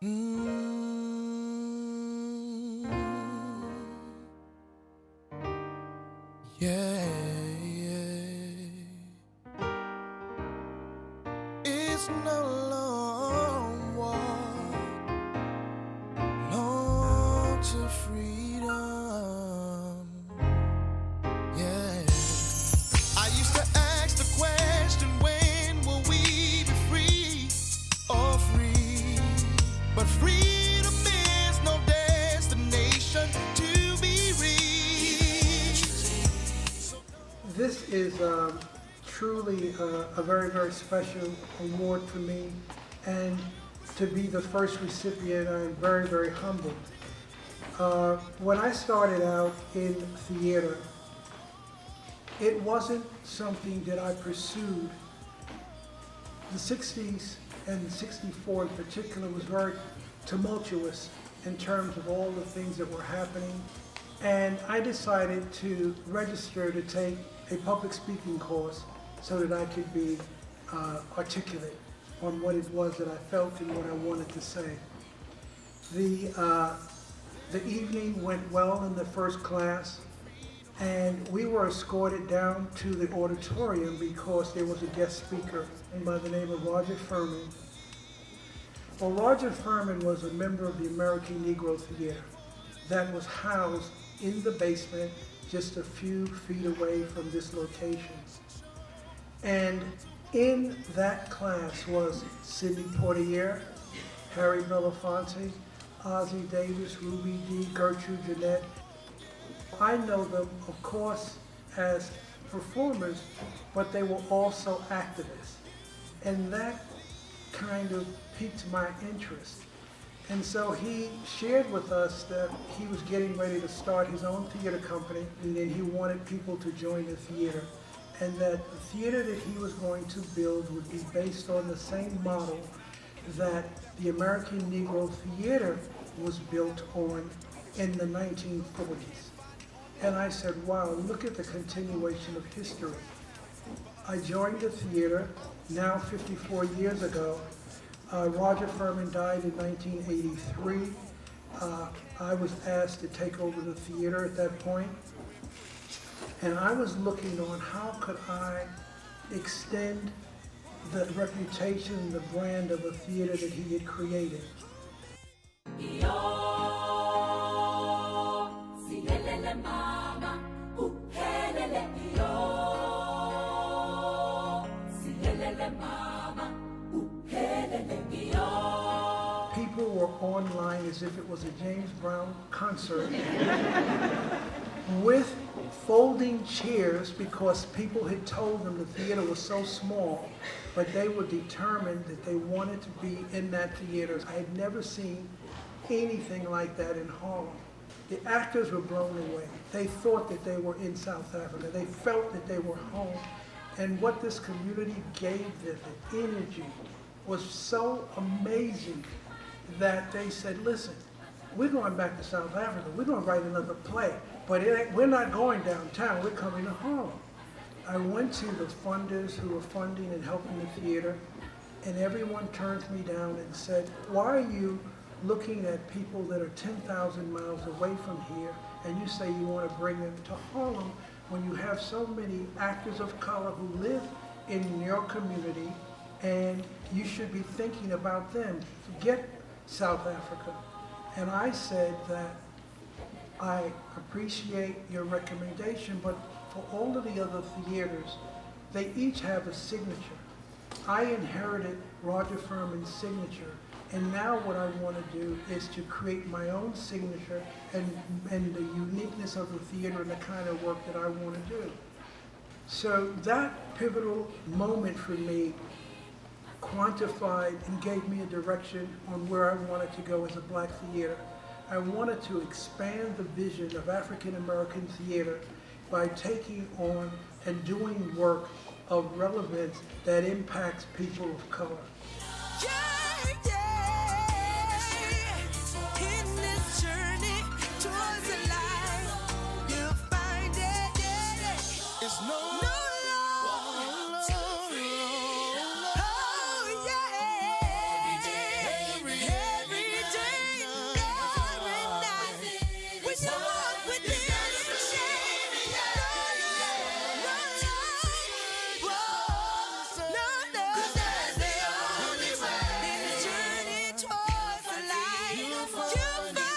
Mm, yeah, it's no long walk, long to freedom. Yeah, I used to ask the question, when will we be free? Oh, free, but freedom is no destination to be reached. This is truly a very, very special award for me, and to be the first recipient, I'm very, very humbled. When I started out in theater, it wasn't something that I pursued. The 60s and 64 in particular was very tumultuous in terms of all the things that were happening. And I decided to register to take a public speaking course so that I could be articulate on what it was that I felt and what I wanted to say. The evening went well in the first class, and we were escorted down to the auditorium because there was a guest speaker by the name of Roger Furman. Well, Roger Furman was a member of the American Negro Theater that was housed in the basement just a few feet away from this location. And in that class was Sidney Poitier, Harry Belafonte, Ozzie Davis, Ruby Dee, Gertrude Jeanette. I know them, of course, as performers, but they were also activists. And that kind of piqued my interest. And so he shared with us that he was getting ready to start his own theater company, and then he wanted people to join the theater, and that the theater that he was going to build would be based on the same model that the American Negro Theater was built on in the 1940s. And I said, wow, look at the continuation of history. I joined the theater now 54 years ago. Roger Furman died in 1983. I was asked to take over the theater at that point. And I was looking on how could I extend the reputation, the brand of a theater that he had created. People were online as if it was a James Brown concert with folding chairs because people had told them the theater was so small, but they were determined that they wanted to be in that theater. I had never seen anything like that in Harlem. The actors were blown away. They thought that they were in South Africa. They felt that they were home. And what this community gave them, the energy, was so amazing that they said, listen, we're going back to South Africa. We're going to write another play. But we're not going downtown. We're coming to Harlem. I went to the funders who were funding and helping the theater, and everyone turned me down and said, why are you looking at people that are 10,000 miles away from here, and you say you want to bring them to Harlem when you have so many actors of color who live in your community, and you should be thinking about them. Forget South Africa. And I said that I appreciate your recommendation, but for all of the other theaters, they each have a signature. I inherited Roger Furman's signature, and now what I want to do is to create my own signature and the uniqueness of the theater and the kind of work that I want to do. So that pivotal moment for me quantified and gave me a direction on where I wanted to go as a black theater. I wanted to expand the vision of African American theater by taking on and doing work of relevance that impacts people of color. find it.